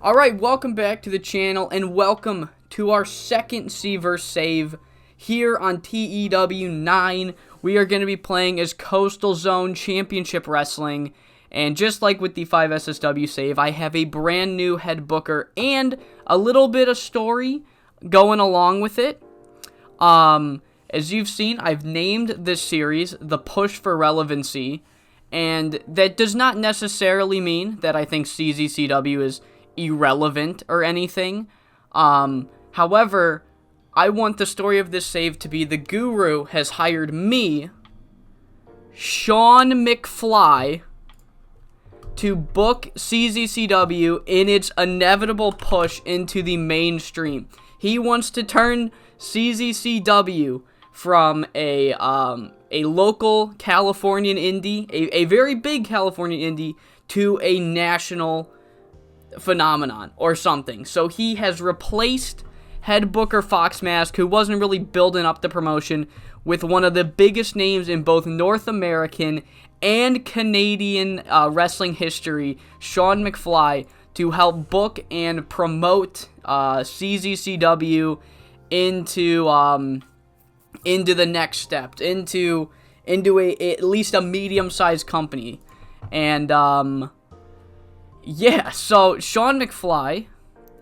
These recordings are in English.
Alright, welcome back to the channel, and welcome to our second C vs save here on TEW 9. We are going to be playing as Costal Zone Championship Wrestling, and just like with the 5 SSW save, I have a brand new head booker and a little bit of story going along with it. As you've seen, I've named this series The Push for Relevancy, and that does not necessarily mean that I think CZCW is irrelevant or anything. However, I want the story of this save to be the guru has hired me, Sean McFly, to book CZCW in its inevitable push into the mainstream. He wants to turn CZCW from a local Californian indie, a very big Californian indie, to a national phenomenon or something. So he has replaced head booker Fox Mask, who wasn't really building up the promotion, with one of the biggest names in both North American and Canadian wrestling history, Sean McFly, to help book and promote CZCW into the next step, into at least a medium-sized company. And yeah, so Sean McFly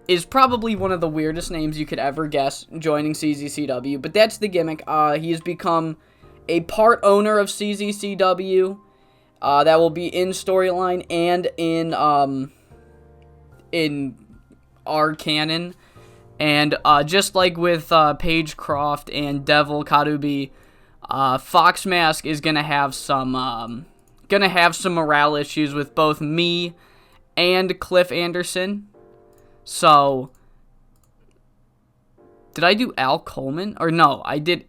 is probably one of the weirdest names you could ever guess joining CZCW, but that's the gimmick. He has become a part owner of CZCW. That will be in storyline and in our canon. And just like with Paige Croft and Devil Karubi, Fox Mask is gonna have some morale issues with both me and Cliff Anderson. So, did I do Al Coleman? Or no, I did.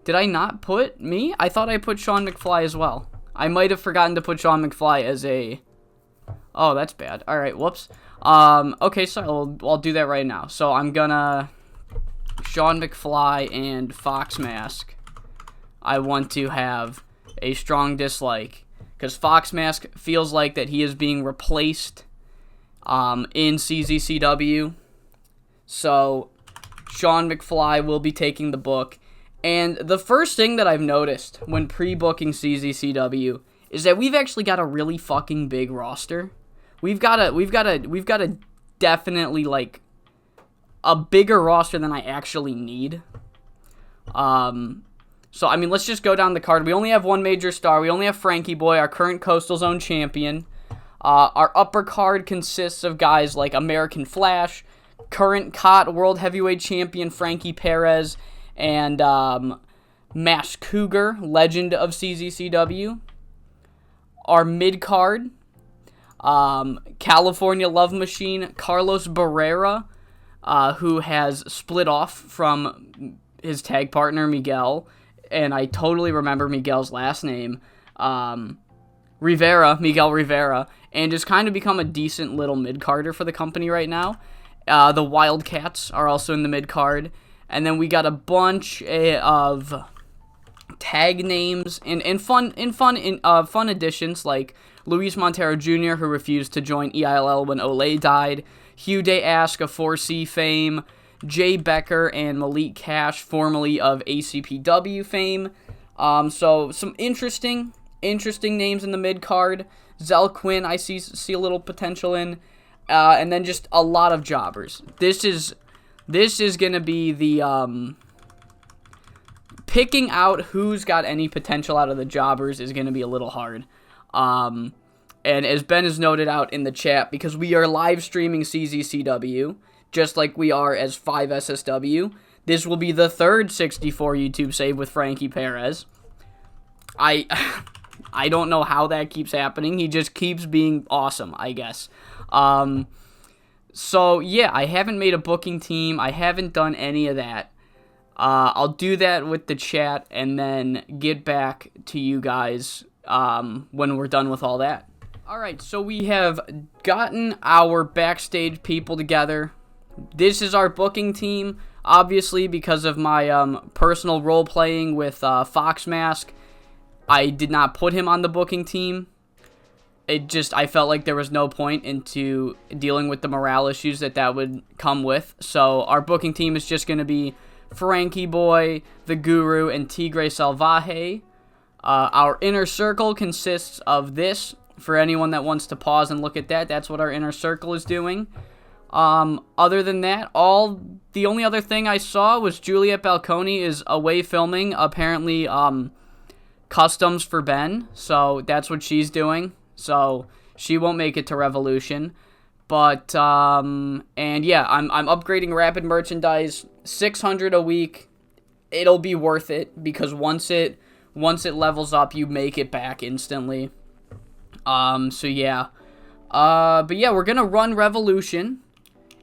Did I not put me? I thought I put Sean McFly as well. I might have forgotten to put Sean McFly as a... Oh, that's bad. Alright, whoops. Okay, so I'll do that right now. So I'm gonna... Sean McFly and Fox Mask. I want to have a strong dislike, because Fox Mask feels like that he is being replaced in CZCW. So Sean McFly will be taking the book. And the first thing that I've noticed when pre-booking CZCW is that we've actually got a really fucking big roster. We've got a definitely, like, a bigger roster than I actually need. So, I mean, let's just go down the card. We only have one major star. We only have Frankie Boy, our current Coastal Zone champion. Our upper card consists of guys like American Flash, current COT World Heavyweight Champion Frankie Perez, and Mash Cougar, legend of CZCW. Our mid card, California Love Machine, Carlos Barrera, who has split off from his tag partner, Miguel, and I totally remember Miguel's last name, Miguel Rivera, and has kind of become a decent little mid-carder for the company right now. The Wildcats are also in the mid-card, and then we got a bunch of tag names and fun additions like Luis Montero Jr., who refused to join EILL when Olay died, Hugh Day Ask of 4C fame, Jay Becker and Malik Cash, formerly of ACPW fame. So some interesting names in the mid card. Zell Quinn, I see a little potential in, and then just a lot of jobbers. This is gonna be the picking out who's got any potential out of the jobbers is gonna be a little hard. And as Ben has noted out in the chat, because we are live streaming CZCW, just like we are as 5 SSW, this will be the third 64 YouTube save with Frankie Perez. I don't know how that keeps happening. He just keeps being awesome, I guess. So, yeah, I haven't made a booking team. I haven't done any of that. I'll do that with the chat and then get back to you guys when we're done with all that. Alright, so we have gotten our backstage people together. This is our booking team. Obviously, because of my personal role-playing with Fox Mask, I did not put him on the booking team. I felt like there was no point into dealing with the morale issues that would come with. So our booking team is just going to be Frankie Boy, the Guru, and Tigre Salvaje. Our inner circle consists of this. For anyone that wants to pause and look at that, that's what our inner circle is doing. Other than that, the only other thing I saw was Juliet Balconi is away filming, apparently, customs for Ben. So that's what she's doing. So she won't make it to Revolution. But, and yeah, I'm upgrading Rapid merchandise, 600 a week. It'll be worth it, because once it levels up, you make it back instantly. So yeah. But yeah, we're gonna run Revolution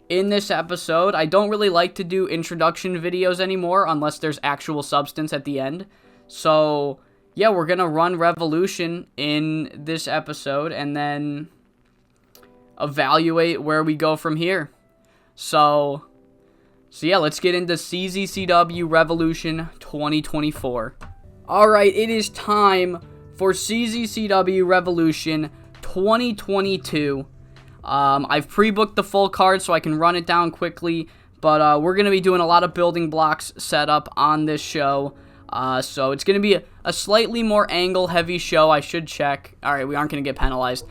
in this episode. I don't really like to do introduction videos anymore, unless there's actual substance at the end. So yeah, we're gonna run Revolution in this episode, and then evaluate where we go from here. So yeah, let's get into CZCW Revolution 2024. Alright, it is time for CZCW Revolution 2022. I've pre-booked the full card so I can run it down quickly, but we're going to be doing a lot of building blocks set up on this show. So it's going to be a slightly more angle-heavy show. I should check. Alright, we aren't going to get penalized.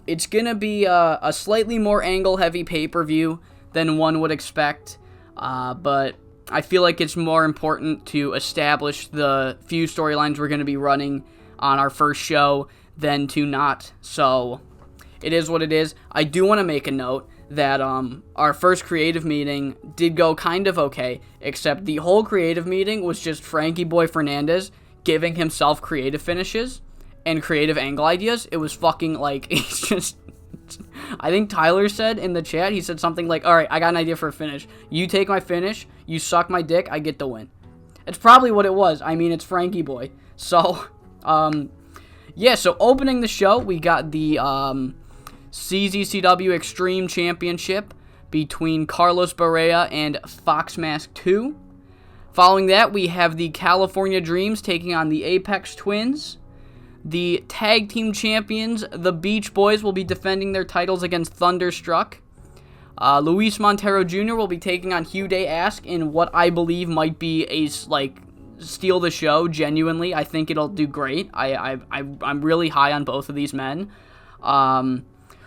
It's going to be a slightly more angle-heavy pay-per-view than one would expect, but I feel like it's more important to establish the few storylines we're going to be running on our first show than to not. So it is what it is. I do want to make a note that our first creative meeting did go kind of okay, except the whole creative meeting was just Frankie Boy Fernandez giving himself creative finishes and creative angle ideas. It was fucking like, it's just, I think Tyler said in the chat, he said something like, alright, I got an idea for a finish. You take my finish, you suck my dick, I get the win. It's probably what it was. I mean, it's Frankie Boy. So, yeah, so opening the show, we got the CZCW Extreme Championship between Carlos Barea and Fox Mask 2. Following that, we have the California Dreams taking on the Apex Twins. The Tag Team Champions, the Beach Boys, will be defending their titles against Thunderstruck. Luis Montero Jr. will be taking on Hugh Day Ask in what I believe might be a, steal the show, genuinely. I think it'll do great. I'm really high on both of these men.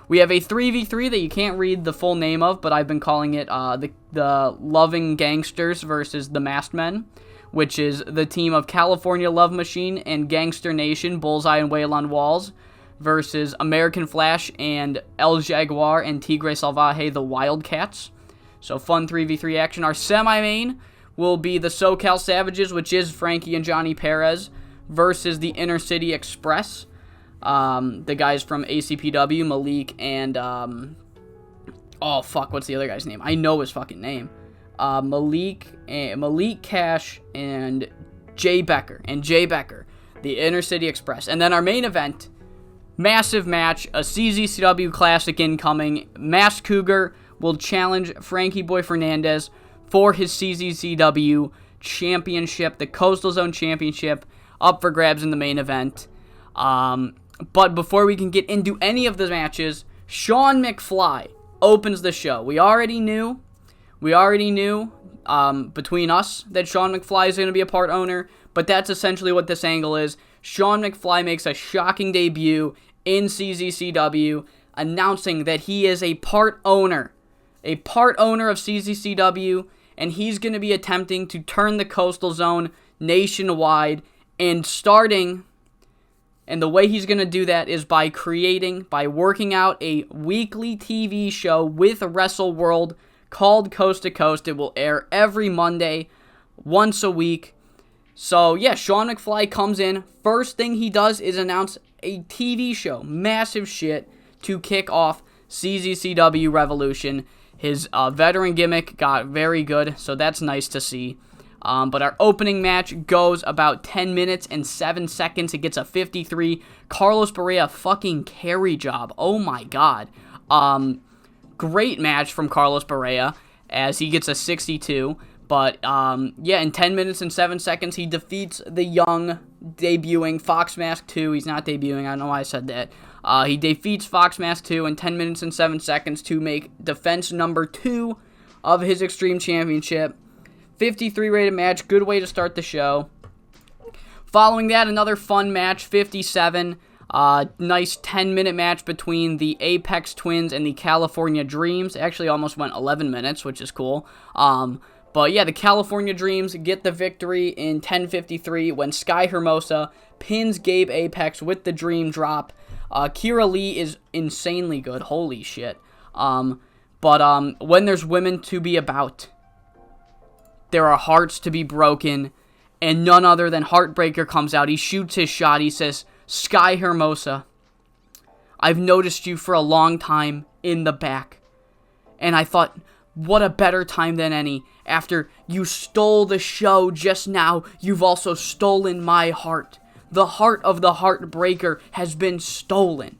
We have a 3v3 that you can't read the full name of, but I've been calling it the Loving Gangsters versus the Masked Men, which is the team of California Love Machine and Gangster Nation, Bullseye and Waylon Walls, versus American Flash and El Jaguar and Tigre Salvaje, the Wildcats. So fun 3v3 action. Our semi-main will be the SoCal Savages, which is Frankie and Johnny Perez, versus the Inner City Express. The guys from ACPW, Malik and, what's the other guy's name? I know his fucking name. Malik Cash and Jay Becker. The Inner City Express. And then our main event, massive match, a CZCW Classic incoming. Masked Cougar will challenge Frankie Boy Fernandez for his CZCW Championship, the Coastal Zone Championship, up for grabs in the main event. But before we can get into any of the matches, Sean McFly opens the show. We already knew between us that Sean McFly is going to be a part owner, but that's essentially what this angle is. Sean McFly makes a shocking debut in CZCW, announcing that he is a part owner of CZCW, and he's going to be attempting to turn the Coastal Zone nationwide, and the way he's going to do that is by working out a weekly TV show with Wrestle World called Coast to Coast. It will air every Monday, once a week. So, yeah, Sean McFly comes in. First thing he does is announce a TV show. Massive shit to kick off CZCW Revolution. His veteran gimmick got very good, so that's nice to see. But our opening match goes about 10 minutes and 7 seconds. It gets a 53. Carlos Barea fucking carry job. Oh my god. Great match from Carlos Barea as he gets a 62. But, yeah, in 10 minutes and 7 seconds, he defeats the young, debuting Fox Mask 2. He's not debuting. I don't know why I said that. He defeats Foxmass 2 in 10 minutes and 7 seconds to make defense number 2 of his Extreme Championship. 53 rated match, good way to start the show. Following that, another fun match, 57. Nice 10-minute match between the Apex Twins and the California Dreams. Actually, almost went 11 minutes, which is cool. But yeah, the California Dreams get the victory in 10:53 when Sky Hermosa pins Gabe Apex with the Dream Drop. Kira Lee is insanely good. Holy shit. But when there's women to be about, there are hearts to be broken, and none other than Heartbreaker comes out. He shoots his shot. He says, Sky Hermosa, I've noticed you for a long time in the back. And I thought, what a better time than any. After you stole the show just now, you've also stolen my heart. The heart of the Heartbreaker has been stolen.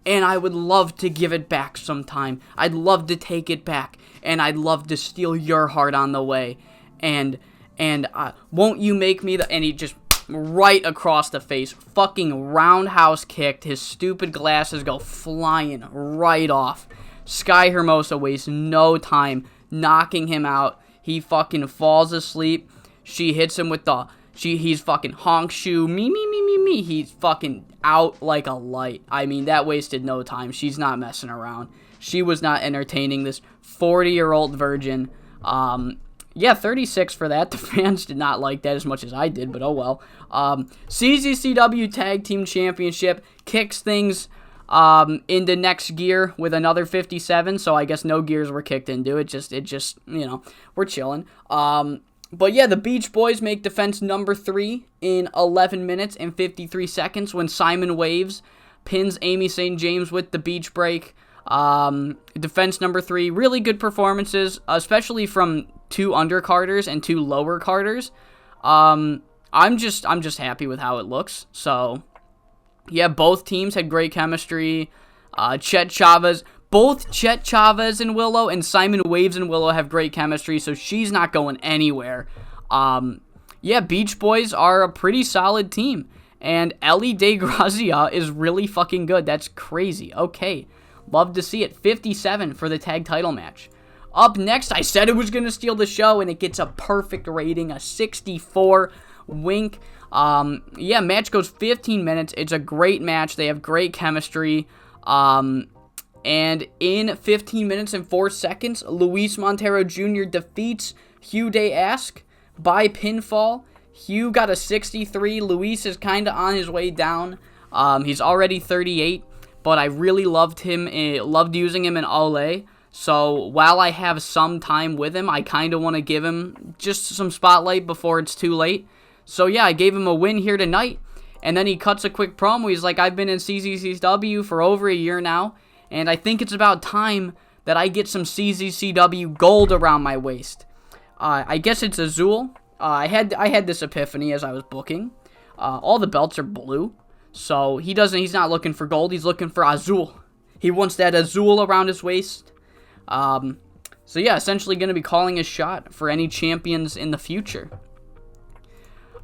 And I would love to give it back sometime. I'd love to take it back. And I'd love to steal your heart on the way. And won't you make me the... And he just right across the face. Fucking roundhouse kicked. His stupid glasses go flying right off. Sky Hermosa wastes no time knocking him out. He fucking falls asleep. She hits him with the... He's fucking honk shoe. Me. He's fucking out like a light. I mean, that wasted no time. She's not messing around. She was not entertaining this 40-year-old virgin. Yeah, 36 for that. The fans did not like that as much as I did, but oh well. CZCW Tag Team Championship kicks things into next gear with another 57, so I guess no gears were kicked into it. Just you know, we're chilling. But yeah, the Beach Boys make defense number 3 in 11 minutes and 53 seconds when Simon Waves pins Amy St. James with the beach break. Defense number 3, really good performances, especially from 2 undercarders and 2 lower carders. I'm just happy with how it looks. So yeah, both teams had great chemistry. Chet Chavez, both Chet Chavez and Willow and Simon Waves and Willow have great chemistry, so she's not going anywhere. Yeah, Beach Boys are a pretty solid team. And Ellie DeGrazia is really fucking good. That's crazy. Okay. Love to see it. 57 for the tag title match. Up next, I said it was going to steal the show, and it gets a perfect rating, a 64. Wink. Yeah, match goes 15 minutes. It's a great match. They have great chemistry. And in 15 minutes and 4 seconds, Luis Montero Jr. defeats Hugh Day Ask by pinfall. Hugh got a 63. Luis is kind of on his way down. He's already 38, but I really loved him. Loved using him in Ole. So while I have some time with him, I kind of want to give him just some spotlight before it's too late. So yeah, I gave him a win here tonight. And then he cuts a quick promo. He's like, I've been in CZCW for over a year now, and I think it's about time that I get some CZCW gold around my waist. I guess it's Azul. I had this epiphany as I was booking. All the belts are blue, so he's not looking for gold. He's looking for Azul. He wants that Azul around his waist. So yeah, essentially going to be calling his shot for any champions in the future.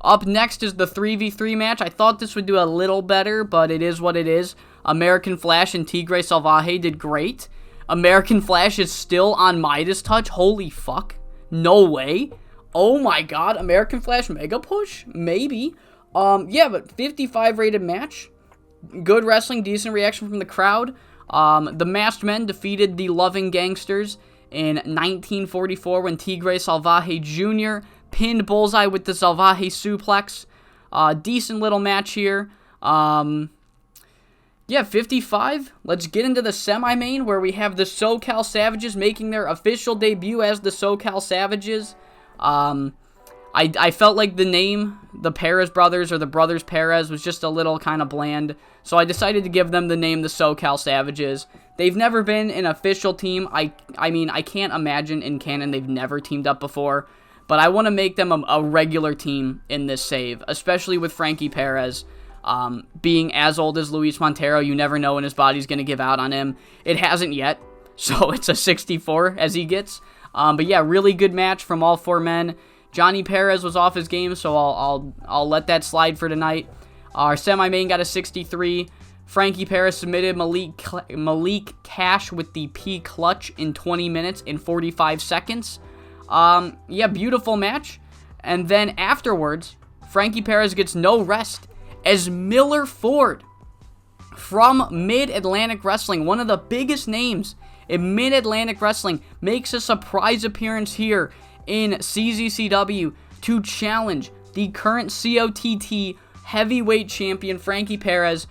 Up next is the 3v3 match. I thought this would do a little better, but it is what it is. American Flash and Tigre Salvaje did great. American Flash is still on Midas Touch. Holy fuck. No way. Oh my god. American Flash Mega Push? Maybe. Yeah, but 55 rated match. Good wrestling, decent reaction from the crowd. The Masked Men defeated the Loving Gangsters in 1944 when Tigre Salvaje Jr. pinned Bullseye with the Salvaje suplex. Decent little match here. Yeah, 55. Let's get into the semi-main where we have the SoCal Savages making their official debut as the SoCal Savages. I felt like the name, the Perez Brothers or the Brothers Perez, was just a little kind of bland. So I decided to give them the name the SoCal Savages. They've never been an official team. I mean, I can't imagine in canon they've never teamed up before. But I want to make them a regular team in this save, especially with Frankie Perez being as old as Luis Montero. You never know when his body's going to give out on him. It hasn't yet, so it's a 64 as he gets. But yeah, really good match from all 4 men. Johnny Perez was off his game, so I'll let that slide for tonight. Our semi-main got a 63. Frankie Perez submitted Malik Cash with the P clutch in 20 minutes and 45 seconds. Yeah, beautiful match. And then afterwards, Frankie Perez gets no rest as Miller Ford from Mid-Atlantic Wrestling, one of the biggest names in Mid-Atlantic Wrestling, makes a surprise appearance here in CZCW to challenge the current COTT heavyweight champion Frankie Perez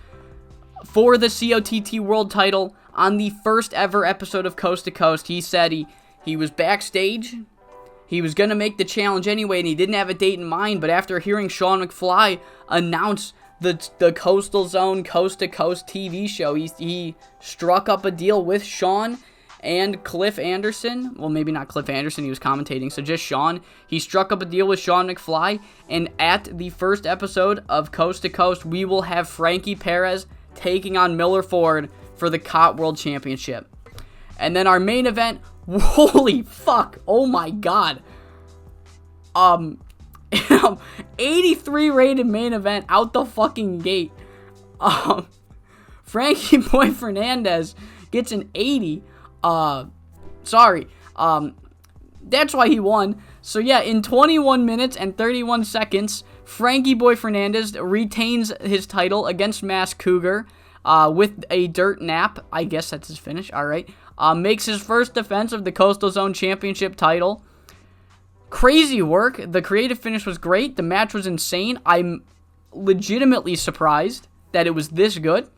for the COTT world title on the first ever episode of Coast to Coast. He said he was backstage. He was going to make the challenge anyway, and he didn't have a date in mind, but after hearing Sean McFly announce the Coastal Zone Coast to Coast TV show, he struck up a deal with Sean and Cliff Anderson. Well, maybe not Cliff Anderson, he was commentating, so just Sean. He struck up a deal with Sean McFly, and at the first episode of Coast to Coast, we will have Frankie Perez taking on Miller Ford for the COT World Championship. And then our main event, holy fuck, oh my god. 83 rated main event out the fucking gate. Frankie Boy Fernandez gets an 80. Sorry. That's why he won. So yeah, in 21 minutes and 31 seconds, Frankie Boy Fernandez retains his title against Mass Cougar with a dirt nap. I guess that's his finish. All right. Makes his first defense of the Coastal Zone Championship title. Crazy work. The creative finish was great. The match was insane. I'm legitimately surprised that it was this good,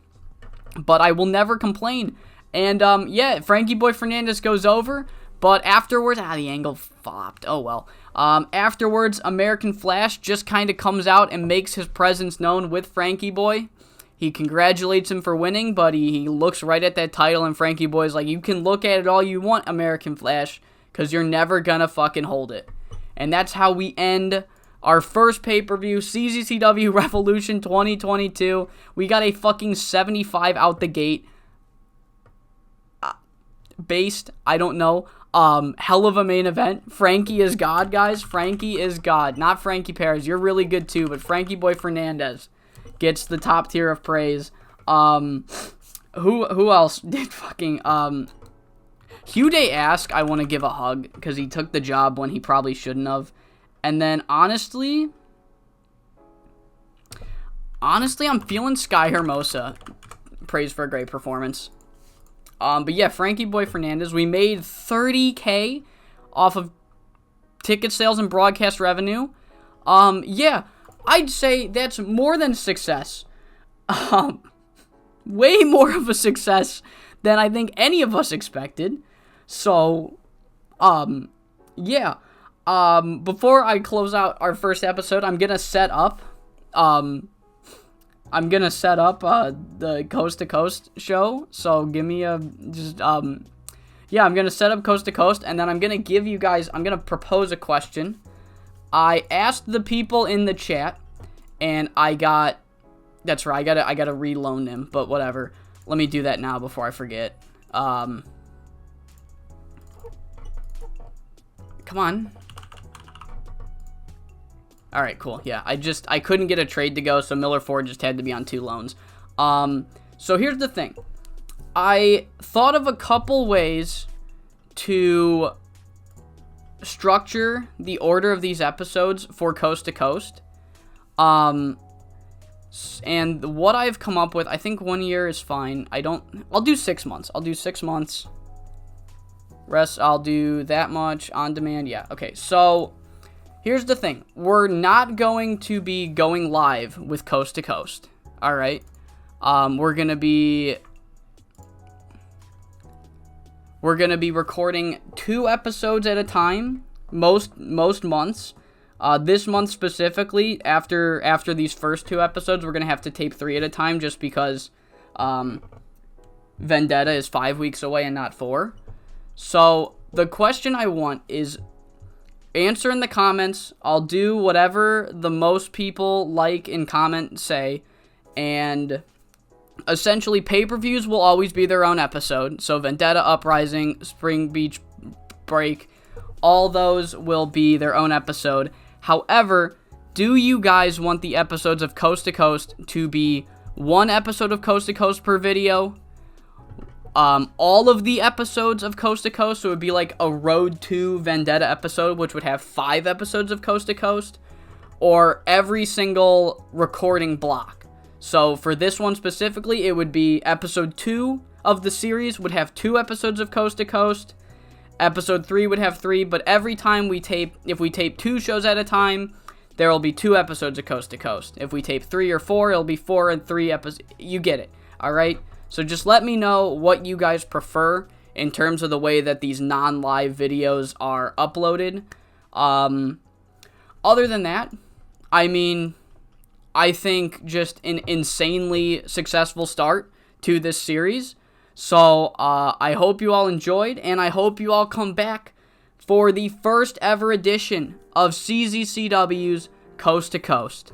but I will never complain. And yeah, Frankie Boy Fernandez goes over, but afterwards, the angle flopped. Oh well. Afterwards, American Flash just kind of comes out and makes his presence known with Frankie Boy. He congratulates him for winning, but he looks right at that title, and Frankie Boy's like, you can look at it all you want, American Flash, because you're never gonna fucking hold it. And that's how we end our first pay-per-view, CZCW Revolution 2022. We got a fucking 75 out the gate. Based, I don't know. Hell of a main event. Frankie is God, guys. Frankie is God. Not Frankie Perez. You're really good too, but Frankie Boy Fernandez gets the top tier of praise. Who else did fucking Hugh Day Ask, I want to give a hug because he took the job when he probably shouldn't have. And then honestly, I'm feeling Sky Hermosa. Praise for a great performance. But yeah, Frankie Boy Fernandez, we made $30K off of ticket sales and broadcast revenue. Yeah, I'd say that's more than success. Way more of a success than I think any of us expected. So, yeah. Before I close out our first episode, I'm gonna set up, the Coast to Coast show. So give me yeah, I'm gonna set up Coast to Coast, and then I'm gonna give you guys, I'm gonna propose a question. I asked the people in the chat, and that's right, I gotta reloan them, but whatever. Let me do that now before I forget. Come on. Alright, cool. Yeah, I couldn't get a trade to go, so Miller Ford just had to be on 2 loans. So here's the thing. I thought of a couple ways to structure the order of these episodes for Coast to Coast. And what I've come up with, I think 1 year is fine. I'll do 6 months. I'll do 6 months. Rest, I'll do that much on demand. Yeah, okay. So here's the thing. We're not going to be going live with Coast to Coast. All right. We're going to be recording 2 episodes at a time most months. This month specifically, after these first 2 episodes, we're going to have to tape 3 at a time just because Vendetta is 5 weeks away and not 4. So the question I want is answer in the comments. I'll do whatever the most people like and comment say, and essentially pay-per-views will always be their own episode. So Vendetta, Uprising, Spring Beach Break, all those will be their own episode. However, do you guys want the episodes of Coast to Coast to be 1 episode of Coast to Coast per video. All of the episodes of Coast to Coast, so it would be like a Road to Vendetta episode, which would have 5 episodes of Coast to Coast, or every single recording block. So for this one specifically, it would be episode 2 of the series would have 2 episodes of Coast to Coast. Episode 3 would have 3, but every time we tape, if we tape 2 shows at a time, there will be 2 episodes of Coast to Coast. If we tape 3 or 4, it'll be 4 and 3 episodes. You get it, alright? So just let me know what you guys prefer in terms of the way that these non-live videos are uploaded. Other than that, I mean, I think just an insanely successful start to this series. So I hope you all enjoyed, and I hope you all come back for the first ever edition of CZCW's Coast to Coast.